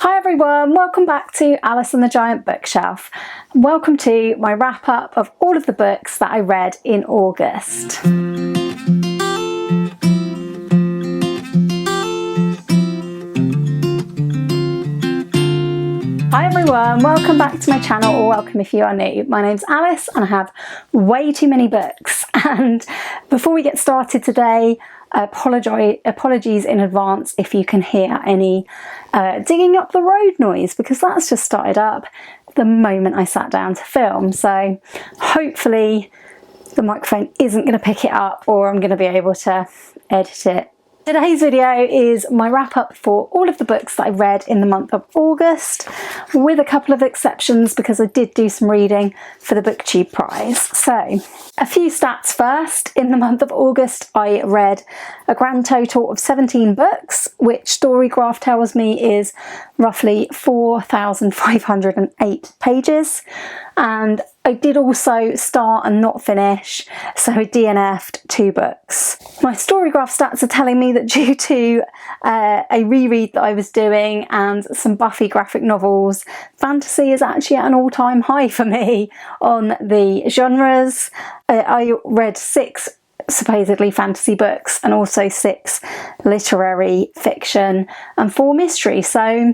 Hi everyone, welcome back to Alice and the Giant Bookshelf. Welcome to my wrap up of all of the books that I read in August. Hi everyone, welcome back to my channel, or welcome if you are new. My name's Alice and I have way too many books. And before we get started today, apologies in advance if you can hear any digging up the road noise, because that's just started up the moment I sat down to film. So hopefully the microphone isn't going to pick it up, or I'm going to be able to edit it. Today's video is my wrap up for all of the books that I read in the month of August, with a couple of exceptions because I did do some reading for the Booktube Prize. So a few stats first. In the month of August I read a grand total of 17 books, which Storygraph tells me is roughly 4,508 pages. And I did also start and not finish, so I DNFed 2 books. My Storygraph stats are telling me that due to a reread that I was doing and some Buffy graphic novels, fantasy is actually at an all-time high for me on the genres. I read 6 supposedly fantasy books and also 6 literary fiction and 4 mystery, so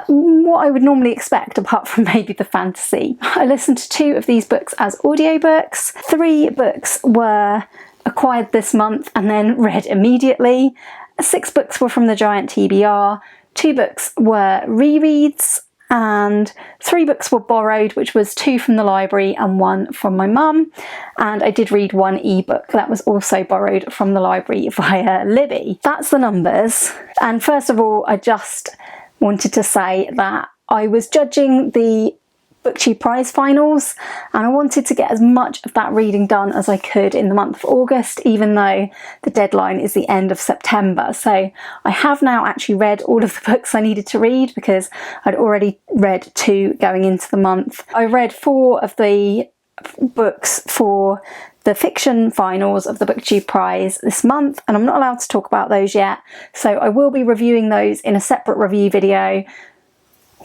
what I would normally expect apart from maybe the fantasy. I listened to 2 of these books as audiobooks. 3 books were acquired this month and then read immediately. 6 books were from the Giant TBR, 2 books were rereads, and 3 books were borrowed, which was 2 from the library and 1 from my mum. And I did read 1 ebook that was also borrowed from the library via Libby. That's the numbers. And first of all, I just wanted to say that I was judging the Booktube Prize finals and I wanted to get as much of that reading done as I could in the month of August, even though the deadline is the end of September. So I have now actually read all of the books I needed to read, because I'd already read 2 going into the month. I read 4 of the books for the fiction finals of the Booktube Prize this month, and I'm not allowed to talk about those yet, so I will be reviewing those in a separate review video,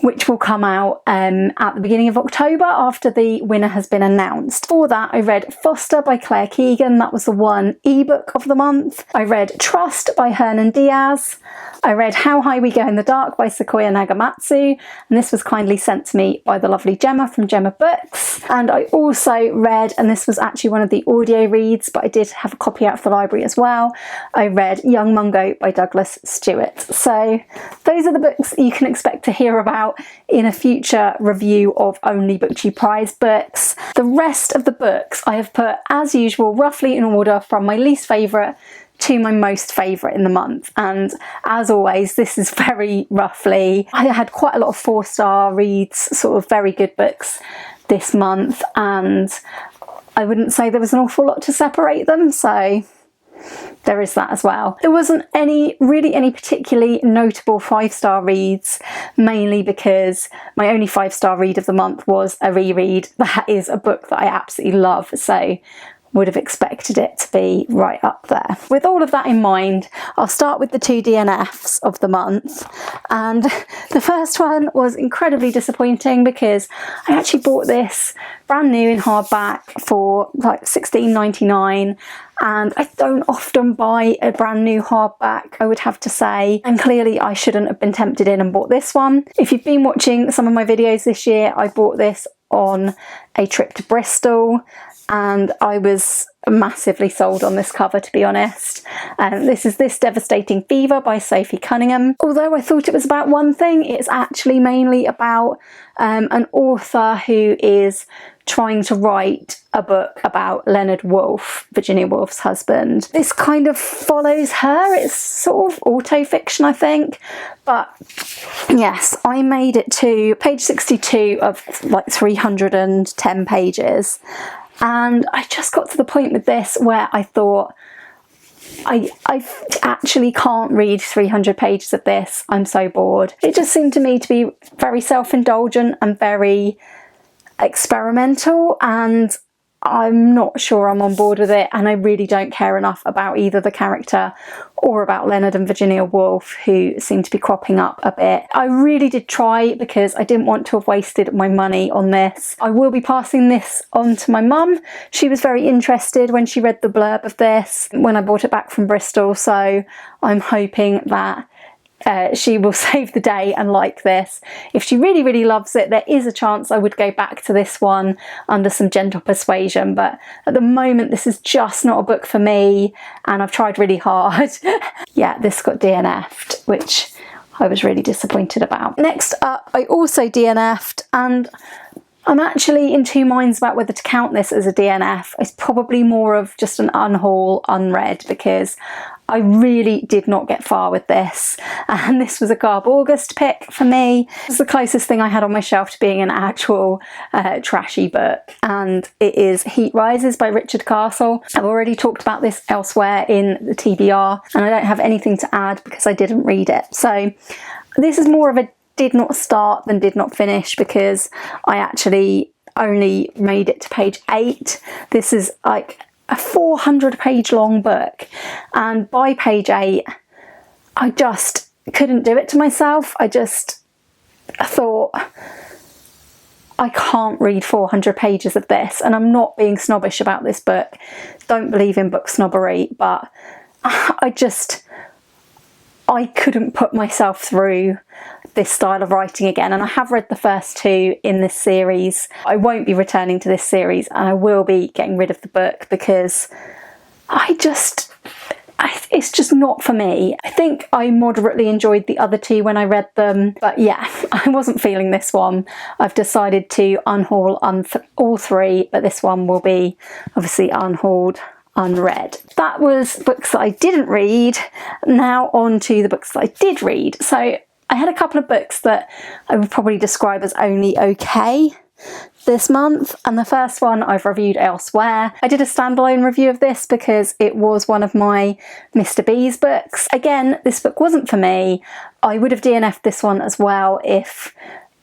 which will come out at the beginning of October after the winner has been announced. For that, I read Foster by Claire Keegan, that was the 1 ebook of the month. I read Trust by Hernan Diaz. I read How High We Go in the Dark by Sequoia Nagamatsu, and this was kindly sent to me by the lovely Gemma from Gemma Books. And I also read, and this was actually one of the audio reads, but I did have a copy out of the library as well, I read Young Mungo by Douglas Stewart. So those are the books you can expect to hear about in a future review of only Booktube Prize books. The rest of the books I have put, as usual, roughly in order from my least favourite to my most favourite in the month, and as always this is very roughly. I had quite a lot of 4-star reads, sort of very good books this month, and I wouldn't say there was an awful lot to separate them, so there is that as well. There wasn't really any particularly notable 5-star reads, mainly because my only 5-star read of the month was a reread. That is a book that I absolutely love, so would have expected it to be right up there. With all of that in mind, I'll start with the 2 DNFs of the month. And the first one was incredibly disappointing because I actually bought this brand new in hardback for like $16.99, and I don't often buy a brand new hardback, I would have to say, and clearly I shouldn't have been tempted in and bought this one. If you've been watching some of my videos this year, I bought this on a trip to Bristol, and I was massively sold on this cover, to be honest. This is This Devastating Fever by Sophie Cunningham. Although I thought it was about one thing, it's actually mainly about an author who is trying to write a book about Leonard Woolf, Virginia Woolf's husband. This kind of follows her. It's sort of auto-fiction, I think, but yes, I made it to page 62 of like 310 pages. And I just got to the point with this where I thought, I actually can't read 300 pages of this. I'm so bored. It just seemed to me to be very self-indulgent and very experimental, and I'm not sure I'm on board with it, and I really don't care enough about either the character or about Leonard and Virginia Woolf, who seem to be cropping up a bit. I really did try because I didn't want to have wasted my money on this. I will be passing this on to my mum. She was very interested when she read the blurb of this when I bought it back from Bristol, so I'm hoping that she will save the day and like this. If she really, really loves it, there is a chance I would go back to this one under some gentle persuasion, but at the moment this is just not a book for me, and I've tried really hard. Yeah, this got DNF'd, which I was really disappointed about. Next up, I also DNF'd, and I'm actually in two minds about whether to count this as a DNF. It's probably more of just an unhaul, unread, because I really did not get far with this, and this was a Garb August pick for me. It's the closest thing I had on my shelf to being an actual trashy book, and it is Heat Rises by Richard Castle. I've already talked about this elsewhere in the TBR, and I don't have anything to add because I didn't read it. So this is more of a did not start than did not finish, because I actually only made it to page 8. This is like a 400-page long book, and by page 8 I just couldn't do it to myself. I thought, I can't read 400 pages of this, and I'm not being snobbish about this book. Don't believe in book snobbery, but I couldn't put myself through this style of writing again, and I have read the first 2 in this series. I won't be returning to this series, and I will be getting rid of the book because it's just not for me. I think I moderately enjoyed the other 2 when I read them, but yeah, I wasn't feeling this one. I've decided to unhaul all 3, but this one will be obviously unhauled, unread. That was books that I didn't read. Now on to the books that I did read. So I had a couple of books that I would probably describe as only okay this month, and the first one I've reviewed elsewhere. I did a standalone review of this because it was one of my Mr. B's books. Again, this book wasn't for me. I would have DNF'd this one as well if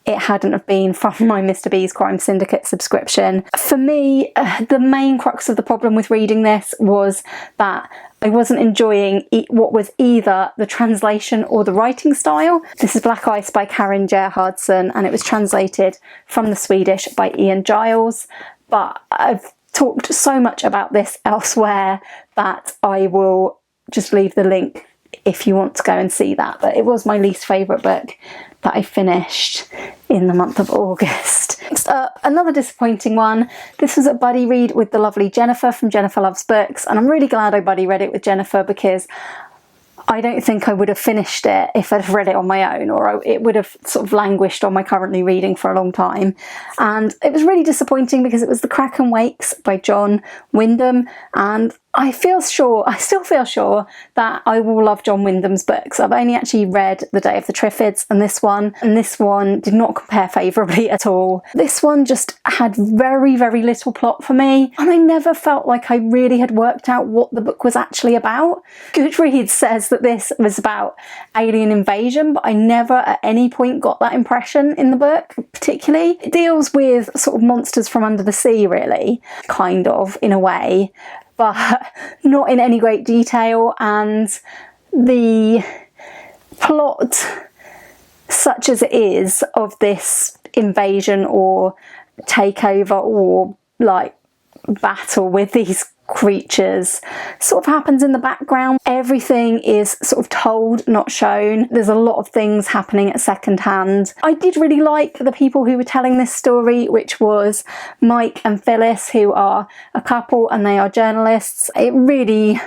it hadn't have been from my Mr. B's Crime Syndicate subscription. For me, the main crux of the problem with reading this was that I wasn't enjoying what was either the translation or the writing style. This is Black Ice by Carin Gerhardsen, and it was translated from the Swedish by Ian Giles, but I've talked so much about this elsewhere that I will just leave the link if you want to go and see that. But it was my least favourite book that I finished in the month of August. Next up, another disappointing one. This was a buddy read with the lovely Jennifer from Jennifer Loves Books, and I'm really glad I buddy read it with Jennifer because I don't think I would have finished it if I'd have read it on my own, or it would have sort of languished on my currently reading for a long time. And it was really disappointing because it was The Kraken Wakes by John Wyndham, and I still feel sure that I will love John Wyndham's books. I've only actually read The Day of the Triffids and this one did not compare favourably at all. This one just had very, very little plot for me, and I never felt like I really had worked out what the book was actually about. Goodreads says that this was about alien invasion, but I never at any point got that impression in the book particularly. It deals with sort of monsters from under the sea, really, kind of, in a way, but not in any great detail, and the plot, such as it is, of this invasion or takeover or like battle with these creatures sort of happens in the background. Everything is sort of told, not shown. There's a lot of things happening at second hand. I did really like the people who were telling this story, which was Mike and Phyllis, who are a couple and they are journalists. It really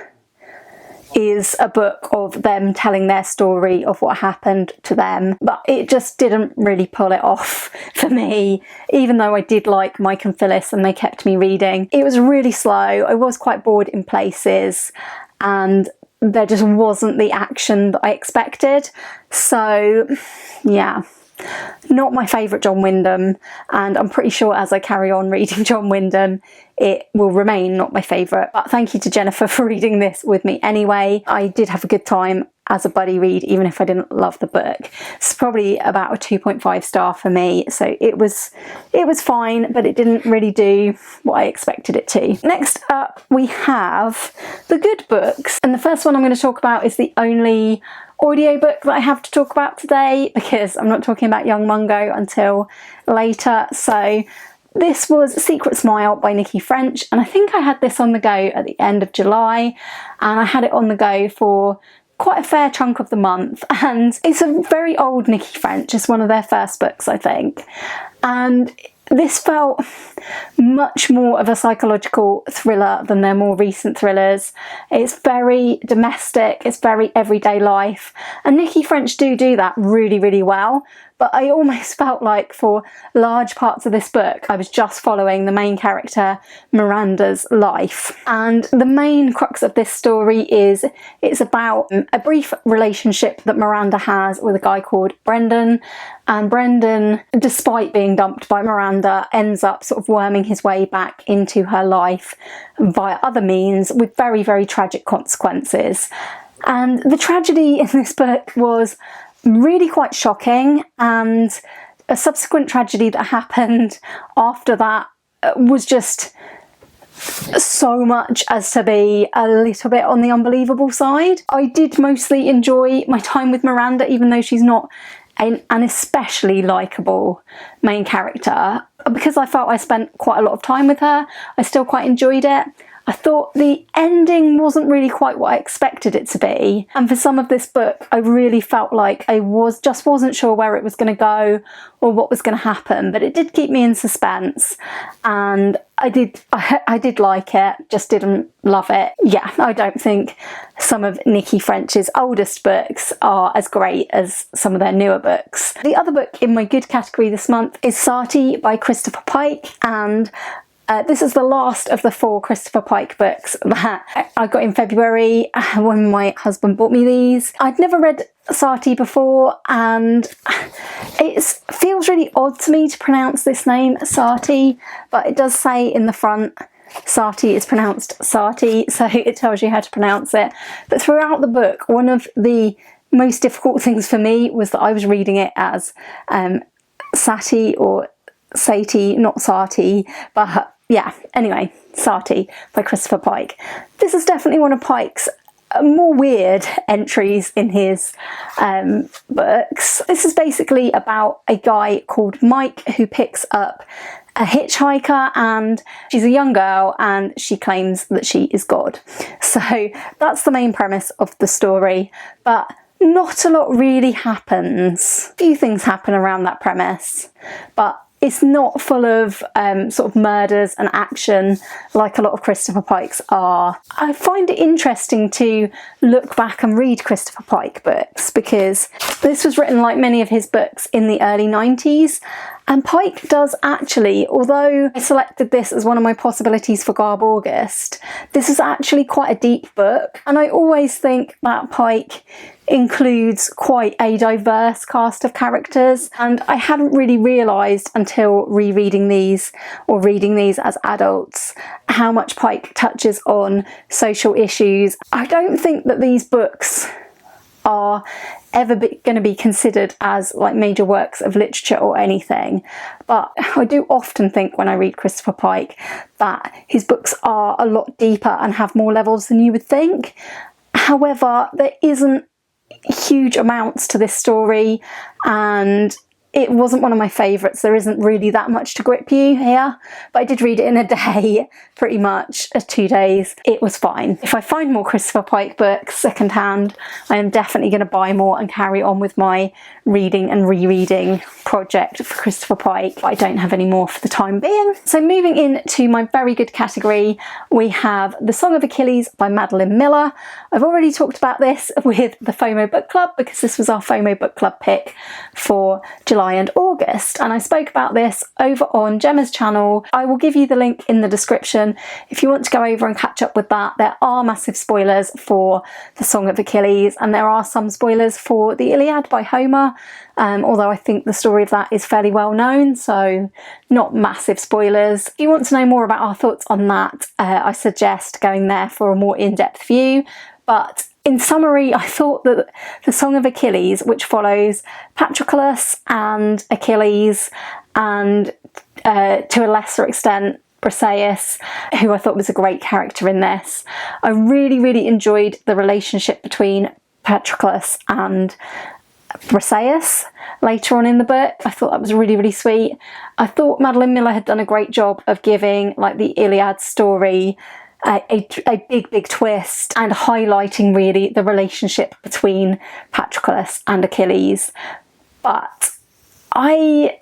is a book of them telling their story of what happened to them, but it just didn't really pull it off for me, even though I did like Mike and Phyllis and they kept me reading. It was really slow. I was quite bored in places, and there just wasn't the action that I expected. So yeah, Not my favourite John Wyndham, and I'm pretty sure as I carry on reading John Wyndham it will remain not my favourite. But thank you to Jennifer for reading this with me anyway. I did have a good time as a buddy read, even if I didn't love the book. It's probably about a 2.5 star for me, so it was fine, but it didn't really do what I expected it to. Next up we have the good books, and the first one I'm going to talk about is the only audiobook that I have to talk about today, because I'm not talking about Young Mungo until later. So this was Secret Smile by Nicci French, and I think I had this on the go at the end of July, and I had it on the go for quite a fair chunk of the month. And it's a very old Nicci French, it's one of their first books I think, and this felt much more of a psychological thriller than their more recent thrillers. It's very domestic, it's very everyday life, and Nicci French do that really, really well. But I almost felt like for large parts of this book I was just following the main character Miranda's life. And the main crux of this story is it's about a brief relationship that Miranda has with a guy called Brendan, and Brendan, despite being dumped by Miranda, ends up sort of worming his way back into her life via other means with very, very tragic consequences. And the tragedy in this book was really quite shocking, and a subsequent tragedy that happened after that was just so much as to be a little bit on the unbelievable side. I did mostly enjoy my time with Miranda, even though she's not an especially likeable main character. Because I felt I spent quite a lot of time with her, I still quite enjoyed it. I thought the ending wasn't really quite what I expected it to be, and for some of this book I really felt like I just wasn't sure where it was going to go or what was going to happen, but it did keep me in suspense, and I did like it, just didn't love it. Yeah, I don't think some of Nicci French's oldest books are as great as some of their newer books. The other book in my good category this month is Sati by Christopher Pike, and this is the last of the 4 Christopher Pike books that I got in February when my husband bought me these. I'd never read Sati before, and it feels really odd to me to pronounce this name Sati, but it does say in the front Sati is pronounced Sati, so it tells you how to pronounce it. But throughout the book, one of the most difficult things for me was that I was reading it as Sati or Sati, not Sati, but yeah, anyway, Sati by Christopher Pike. This is definitely one of Pike's more weird entries in his books. This is basically about a guy called Mike who picks up a hitchhiker, and she's a young girl and she claims that she is God. So that's the main premise of the story, but not a lot really happens. A few things happen around that premise, but it's not full of sort of murders and action like a lot of Christopher Pike's are. I find it interesting to look back and read Christopher Pike books, because this was written, like many of his books, in the early 90s. And Pike does actually, although I selected this as one of my possibilities for Garb August, this is actually quite a deep book. And I always think that Pike includes quite a diverse cast of characters, and I hadn't really realised until rereading these or reading these as adults how much Pike touches on social issues. I don't think that these books are ever going to be considered as like major works of literature or anything, but I do often think when I read Christopher Pike that his books are a lot deeper and have more levels than you would think. However, there isn't huge amounts to this story, and it wasn't one of my favourites. There isn't really that much to grip you here, but I did read it in a day, pretty much, 2 days. It was fine. If I find more Christopher Pike books secondhand, I am definitely going to buy more and carry on with my reading and rereading project for Christopher Pike, but I don't have any more for the time being. So moving into my very good category, we have The Song of Achilles by Madeline Miller. I've already talked about this with the FOMO Book Club, because this was our FOMO Book Club pick for July and August, and I spoke about this over on Gemma's channel. I will give you the link in the description if you want to go over and catch up with that. There are massive spoilers for The Song of Achilles, and there are some spoilers for the Iliad by Homer. although I think the story of that is fairly well known, so not massive spoilers. If you want to know more about our thoughts on that, I suggest going there for a more in-depth view. But in summary, I thought that the Song of Achilles, which follows Patroclus and Achilles, and to a lesser extent Briseis, who I thought was a great character in this. I really enjoyed the relationship between Patroclus and Briseis later on in the book. I thought that was really sweet. I thought Madeline Miller had done a great job of giving like the Iliad story a big twist and highlighting really the relationship between Patroclus and Achilles. But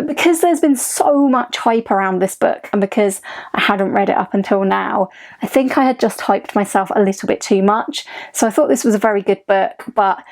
because there's been so much hype around this book, and because I hadn't read it up until now, I think I had just hyped myself a little bit too much. So I thought this was a very good book, but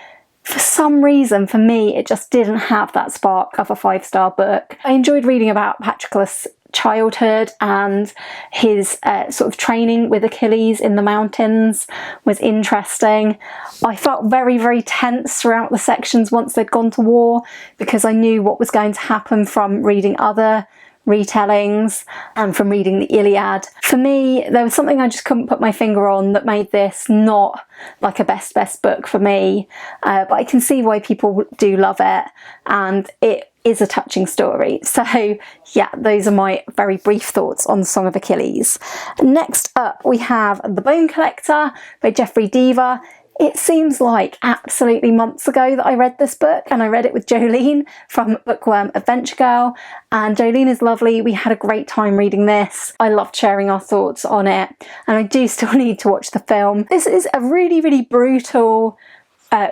for some reason, for me, it just didn't have that spark of a 5-star book. I enjoyed reading about Patroclus' childhood, and his sort of training with Achilles in the mountains was interesting. I felt very tense throughout the sections once they'd gone to war, because I knew what was going to happen from reading other retellings and from reading the Iliad. For me, there was something I just couldn't put my finger on that made this not like a best book for me, but I can see why people do love it, and it is a touching story. So yeah, those are my very brief thoughts on the Song of Achilles. Next up we have The Bone Collector by Jeffrey Deaver. It seems like absolutely months ago that I read this book, and I read it with Jolene from Bookworm Adventure Girl, and Jolene is lovely. We had a great time reading this. I loved sharing our thoughts on it, and I do still need to watch the film. This is a really brutal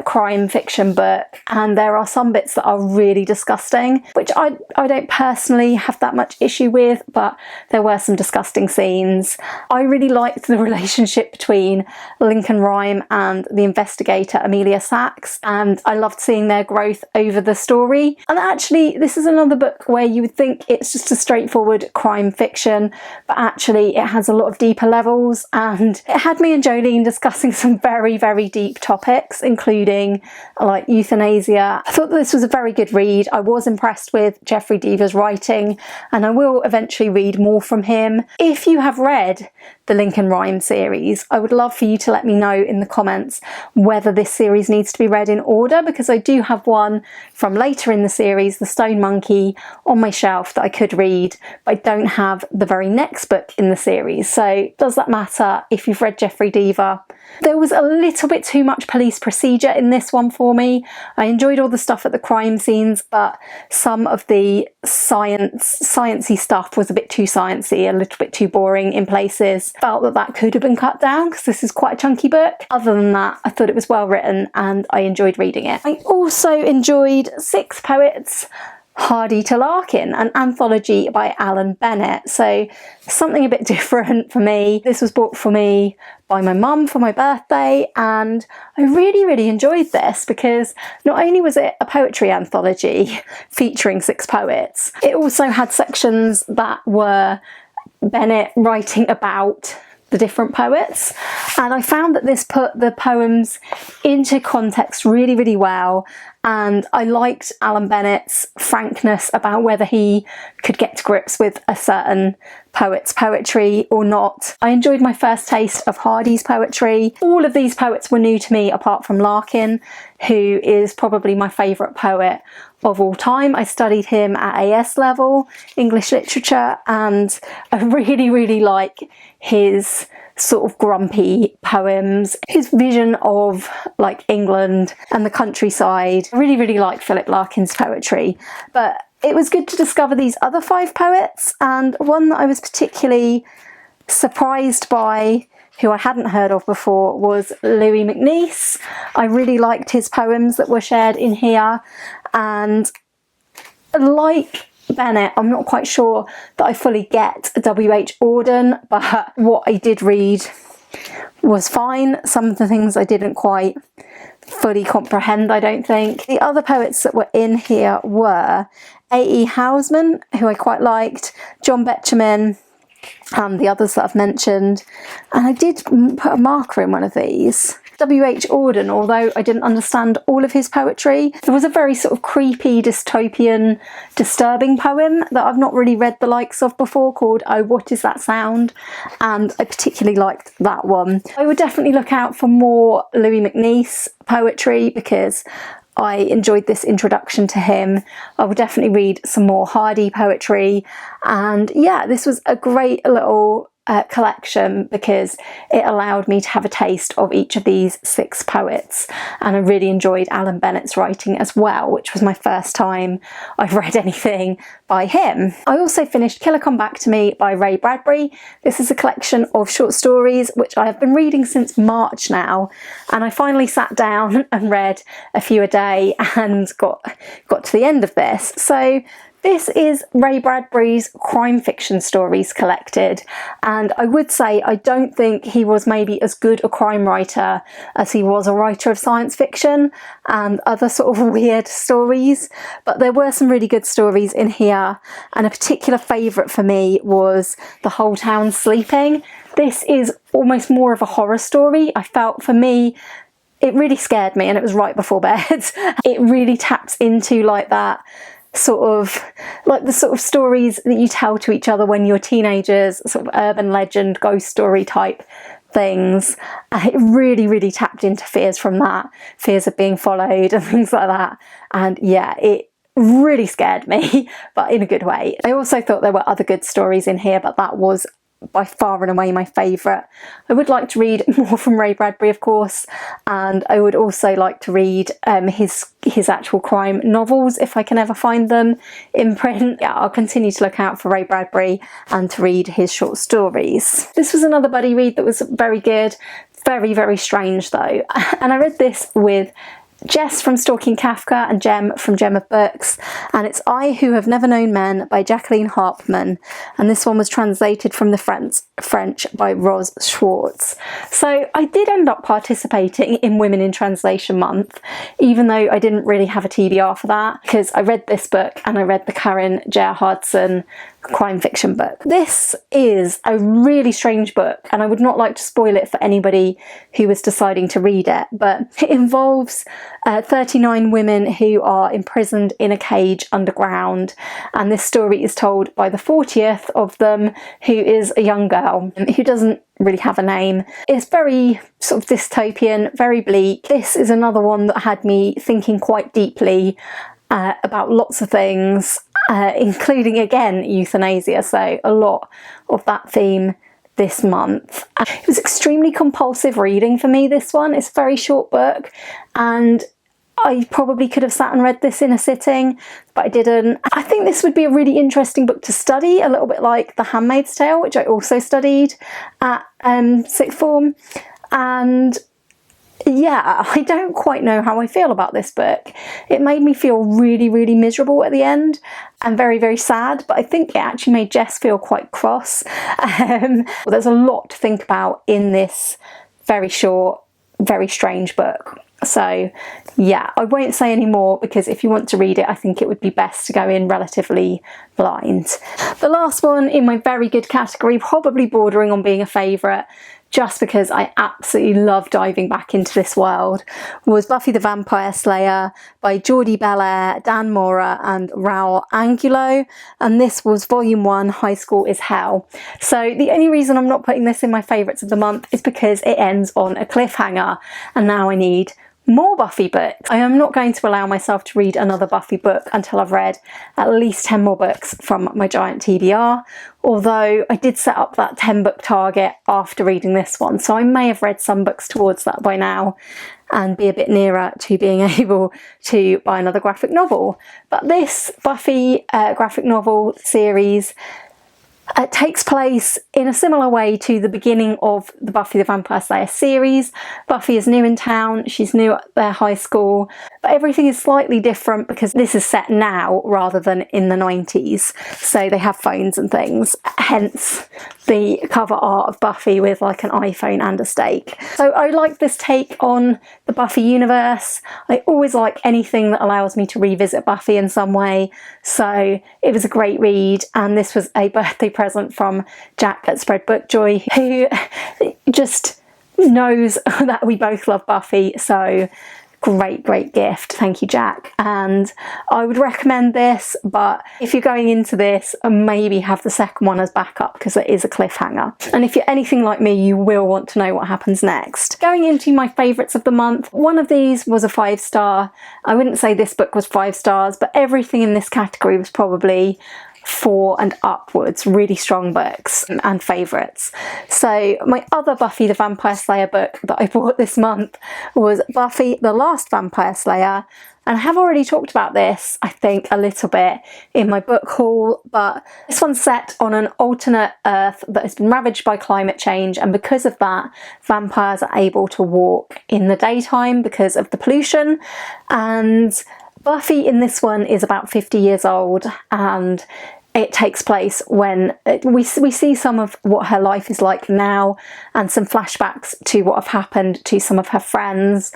crime fiction book, and there are some bits that are really disgusting, which I don't personally have that much issue with, but there were some disgusting scenes. I really liked the relationship between Lincoln Rhyme and the investigator Amelia Sachs, and I loved seeing their growth over the story. And actually, this is another book where you would think it's just a straightforward crime fiction, but actually it has a lot of deeper levels, and it had me and Jolene discussing some very deep topics, including like euthanasia. I thought this was a very good read. I was impressed with Jeffrey Deaver's writing, and I will eventually read more from him. If you have read the Lincoln Rhyme series, I would love for you to let me know in the comments whether this series needs to be read in order, because I do have one from later in the series, The Stone Monkey, on my shelf that I could read, but I don't have the very next book in the series. So does that matter if you've read Jeffrey Deaver? There was a little bit too much police procedure in this one for me. I enjoyed all the stuff at the crime scenes, but some of the sciencey stuff was a bit too sciencey, a little bit too boring in places. Felt that could have been cut down, because this is quite a chunky book. Other than that, I thought it was well written and I enjoyed reading it. I also enjoyed 6 Poets Hardy to Larkin, an anthology by Alan Bennett. So something a bit different for me. This was bought for me by my mum for my birthday, and I really enjoyed this, because not only was it a poetry anthology featuring 6 poets, it also had sections that were Bennett writing about the different poets, and I found that this put the poems into context really well, and I liked Alan Bennett's frankness about whether he could get to grips with a certain poet's poetry or not. I enjoyed my first taste of Hardy's poetry. All of these poets were new to me apart from Larkin, who is probably my favourite poet of all time. I studied him at AS level, English literature, and I really like his sort of grumpy poems, his vision of like England and the countryside. I really like Philip Larkin's poetry, but it was good to discover these other 5 poets, and one that I was particularly surprised by, who I hadn't heard of before, was Louis MacNeice. I really liked his poems that were shared in here, and like Bennett, I'm not quite sure that I fully get W.H. Auden, but what I did read was fine. Some of the things I didn't quite fully comprehend, I don't think. The other poets that were in here were A.E. Housman, who I quite liked, John Betjeman, and the others that I've mentioned. And I did put a marker in one of these. W.H. Auden, although I didn't understand all of his poetry. There was a very sort of creepy, dystopian, disturbing poem that I've not really read the likes of before called Oh, What Is That Sound? And I particularly liked that one. I would definitely look out for more Louis MacNeice poetry because I enjoyed this introduction to him. I will definitely read some more Hardy poetry, and yeah, this was a great little collection because it allowed me to have a taste of each of these 6 poets, and I really enjoyed Alan Bennett's writing as well, which was my first time I've read anything by him. I also finished Killer Come Back to Me by Ray Bradbury. This is a collection of short stories which I have been reading since March now, and I finally sat down and read a few a day and got to the end of this. So this is Ray Bradbury's crime fiction stories collected, and I would say I don't think he was maybe as good a crime writer as he was a writer of science fiction and other sort of weird stories, but there were some really good stories in here, and a particular favourite for me was The Whole Town Sleeping. This is almost more of a horror story. I felt, for me, it really scared me, and it was right before bed. It really taps into like that sort of like the sort of stories that you tell to each other when you're teenagers, sort of urban legend, ghost story type things. It really tapped into fears from that, fears of being followed and things like that. And yeah, it really scared me, but in a good way. I also thought there were other good stories in here, but that was by far and away my favourite. I would like to read more from Ray Bradbury, of course, and I would also like to read his actual crime novels if I can ever find them in print. Yeah, I'll continue to look out for Ray Bradbury and to read his short stories. This was another buddy read that was very good, very strange though, and I read this with Jess from Stalking Kafka and Jem from Gem of Books, and it's I Who Have Never Known Men by Jacqueline Harpman, and this one was translated from the French by Ros Schwartz. So I did end up participating in Women in Translation Month, even though I didn't really have a TBR for that, because I read this book and I read the Carin Gerhardsen crime fiction book. This is a really strange book, and I would not like to spoil it for anybody who was deciding to read it, but it involves 39 women who are imprisoned in a cage underground, and this story is told by the 40th of them, who is a young girl who doesn't really have a name. It's very sort of dystopian, very bleak. This is another one that had me thinking quite deeply about lots of things, including again euthanasia, so a lot of that theme this month. It was extremely compulsive reading for me, this one. It's a very short book, and I probably could have sat and read this in a sitting, but I didn't. I think this would be a really interesting book to study, a little bit like The Handmaid's Tale, which I also studied at sixth form, and yeah, I don't quite know how I feel about this book. It made me feel really miserable at the end and very sad, but I think it actually made Jess feel quite cross. There's a lot to think about in this very short, very strange book. So yeah, I won't say any more because if you want to read it, I think it would be best to go in relatively blind. The last one in my very good category, probably bordering on being a favourite, just because I absolutely love diving back into this world, was Buffy the Vampire Slayer by Geordie Belair, Dan Mora and Raul Angulo, and this was volume 1, High School is Hell. So the only reason I'm not putting this in my favourites of the month is because it ends on a cliffhanger, and now I need more Buffy books. I am not going to allow myself to read another Buffy book until I've read at least 10 more books from my giant TBR, although I did set up that 10 book target after reading this one, so I may have read some books towards that by now and be a bit nearer to being able to buy another graphic novel. But this Buffy graphic novel series takes place in a similar way to the beginning of the Buffy the Vampire Slayer series. Buffy is new in town, she's new at their high school, but everything is slightly different because this is set now rather than in the 90s, so they have phones and things, hence the cover art of Buffy with like an iPhone and a stake. So I like this take on the Buffy universe. I always like anything that allows me to revisit Buffy in some way, so it was a great read, and this was a birthday present from Jack at Spread Bookjoy, who just knows that we both love Buffy, so great gift. Thank you, Jack. And I would recommend this, but if you're going into this, maybe have the second one as backup, because it is a cliffhanger. And if you're anything like me, you will want to know what happens next. Going into my favourites of the month, one of these was a 5-star. I wouldn't say this book was 5 stars, but everything in this category was probably 4 and upwards. Really strong books and favourites. So my other Buffy the Vampire Slayer book that I bought this month was Buffy the Last Vampire Slayer, and I have already talked about this, I think, a little bit in my book haul, but this one's set on an alternate Earth that has been ravaged by climate change, and because of that, vampires are able to walk in the daytime because of the pollution. And Buffy in this one is about 50 years old, and it takes place when we see some of what her life is like now, and some flashbacks to what have happened to some of her friends.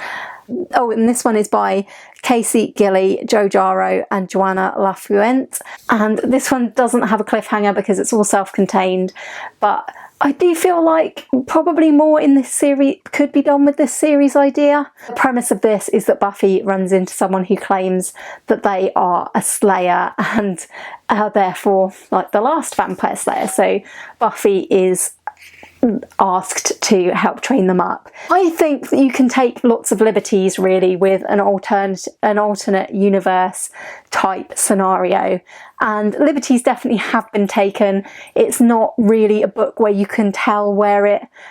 Oh, and this one is by Casey Gilly, Joe Jaro and Joanna LaFuente. And this one doesn't have a cliffhanger because it's all self-contained, but I do feel like probably more in this series could be done with this series idea. The premise of this is that Buffy runs into someone who claims that they are a slayer and are therefore like the last vampire slayer. So Buffy is asked to help train them up. I think that you can take lots of liberties really with an alternate universe type scenario, and liberties definitely have been taken. It's not really a book where you can tell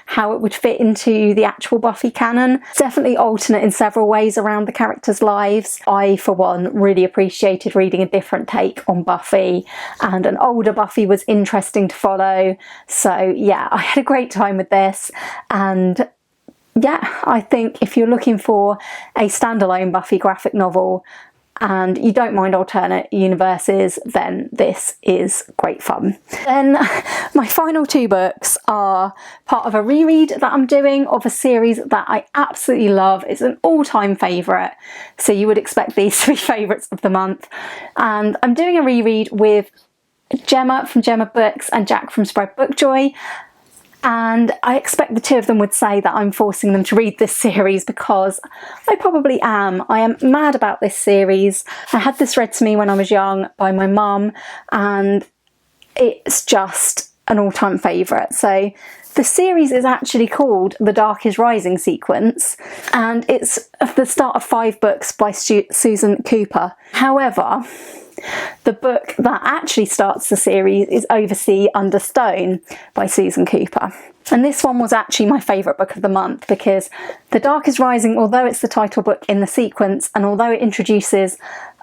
how it would fit into the actual Buffy canon. It's definitely alternate in several ways around the characters' lives. I, for one, really appreciated reading a different take on Buffy, and an older Buffy was interesting to follow. So yeah, I had a great time with this, and yeah, I think if you're looking for a standalone Buffy graphic novel and you don't mind alternate universes, then this is great fun. Then my final 2 books are part of a reread that I'm doing of a series that I absolutely love. It's an all-time favourite, so you would expect these to be favourites of the month. And I'm doing a reread with Gemma from Gemma Books and Jack from Spread Bookjoy. And I expect the 2 of them would say that I'm forcing them to read this series, because I probably am. I am mad about this series. I had this read to me when I was young by my mum, and it's just an all-time favourite. So the series is actually called The Dark is Rising sequence, and it's the start of 5 books by Susan Cooper. However, the book that actually starts the series is Oversea Under Stone by Susan Cooper. And this one was actually my favourite book of the month, because The Dark is Rising, although it's the title book in the sequence, and although it introduces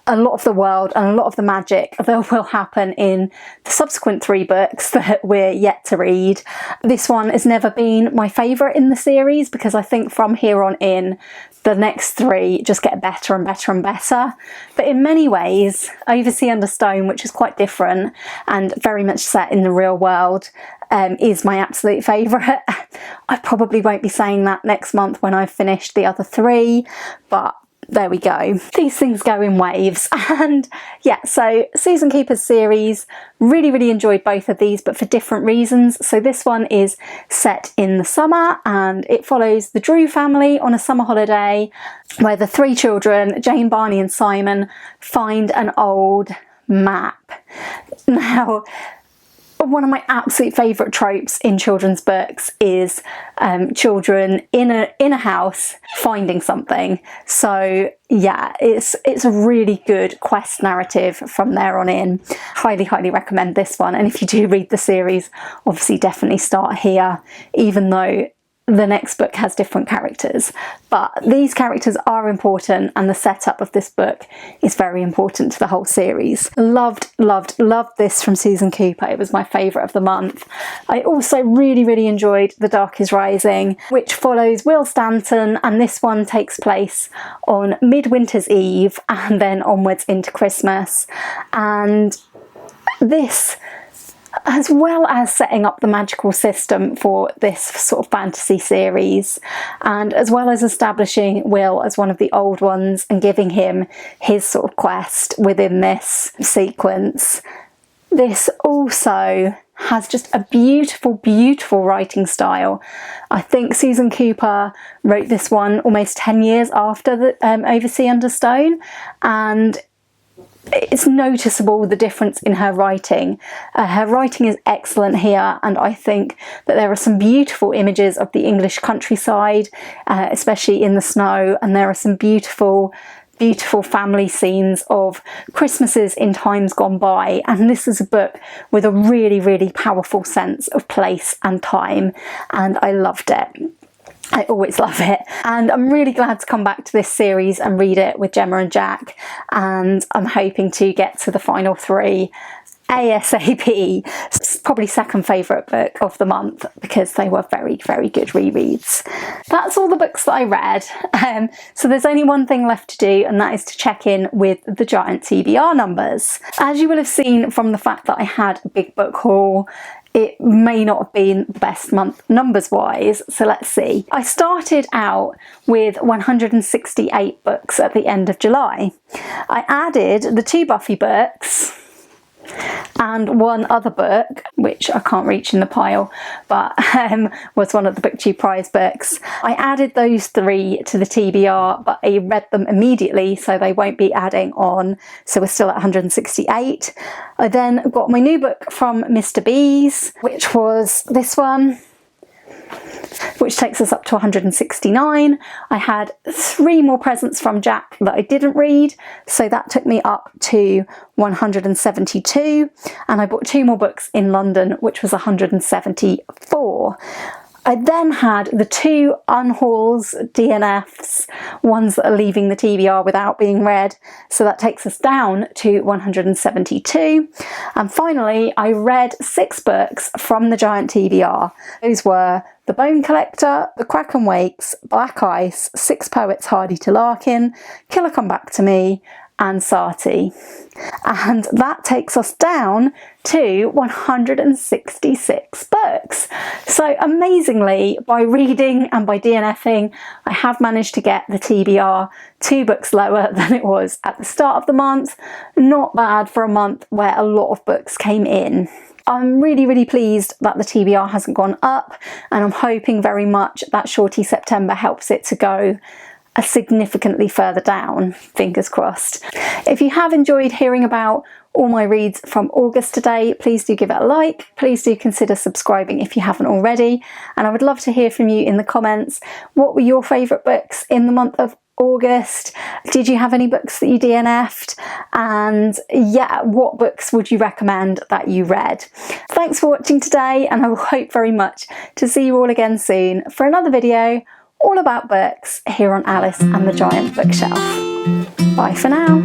a lot of the world and a lot of the magic that will happen in the subsequent 3 books that we're yet to read, this one has never been my favourite in the series, because I think from here on in, the next 3 just get better and better and better. But in many ways, Oversea Under Stone, which is quite different and very much set in the real world, is my absolute favourite. I probably won't be saying that next month when I've finished the other 3, but there we go. These things go in waves. And yeah, so Susan Cooper's series, really enjoyed both of these, but for different reasons. So this one is set in the summer, and it follows the Drew family on a summer holiday where the 3 children, Jane, Barney and Simon, find an old map. Now, one of my absolute favourite tropes in children's books is children in a house finding something. So yeah, it's a really good quest narrative from there on in. Highly recommend this one. And if you do read the series, obviously definitely start here, even though the next book has different characters. But these characters are important, and the setup of this book is very important to the whole series. Loved this from Susan Cooper. It was my favourite of the month. I also really enjoyed The Dark is Rising, which follows Will Stanton, and this one takes place on Midwinter's Eve and then onwards into Christmas. And this, as well as setting up the magical system for this sort of fantasy series, and as well as establishing Will as one of the old ones and giving him his sort of quest within this sequence, this also has just a beautiful, beautiful writing style. I think Susan Cooper wrote this one almost 10 years after the Oversea Under Stone, and it's noticeable the difference in her writing. Her writing is excellent here, and I think that there are some beautiful images of the English countryside, especially in the snow, and there are some beautiful family scenes of Christmases in times gone by, and this is a book with a really, really powerful sense of place and time, and I loved it. I always love it, and I'm really glad to come back to this series and read it with Gemma and Jack, and I'm hoping to get to the final 3 ASAP. It's probably second favourite book of the month because they were very, very good rereads. That's all the books that I read, so there's only one thing left to do, and that is to check in with the giant TBR numbers. As you will have seen from the fact that I had a big book haul, it may not have been the best month numbers wise, so let's see. I started out with 168 books at the end of July. I added the 2 Buffy books and one other book, which I can't reach in the pile, but was one of the Booktube Prize books. I added those 3 to the TBR, but I read them immediately, so they won't be adding on, so we're still at 168. I then got my new book from Mr. B's, which was this one, which takes us up to 169. I had 3 more presents from Jack that I didn't read, so that took me up to 172, and I bought 2 more books in London, which was 174. I then had the 2 unhauls, DNFs, ones that are leaving the TBR without being read, so that takes us down to 172. And finally, I read 6 books from the giant TBR. Those were The Bone Collector, The Kraken Wakes, Black Ice, 6 Poets Hardy to Larkin, Killer Come Back to Me, and Sati. And that takes us down to 166 books. So amazingly, by reading and by DNFing, I have managed to get the TBR 2 books lower than it was at the start of the month. Not bad for a month where a lot of books came in. I'm really, really pleased that the TBR hasn't gone up, and I'm hoping very much that Shorty September helps it to go significantly further down, fingers crossed. If you have enjoyed hearing about all my reads from August today, please do give it a like. Please do consider subscribing if you haven't already, and I would love to hear from you in the comments. What were your favourite books in the month of August? Did you have any books that you DNF'd? And yeah, what books would you recommend that you read? Thanks for watching today, and I will hope very much to see you all again soon for another video all about books here on Alice and the Giant Bookshelf. Bye for now.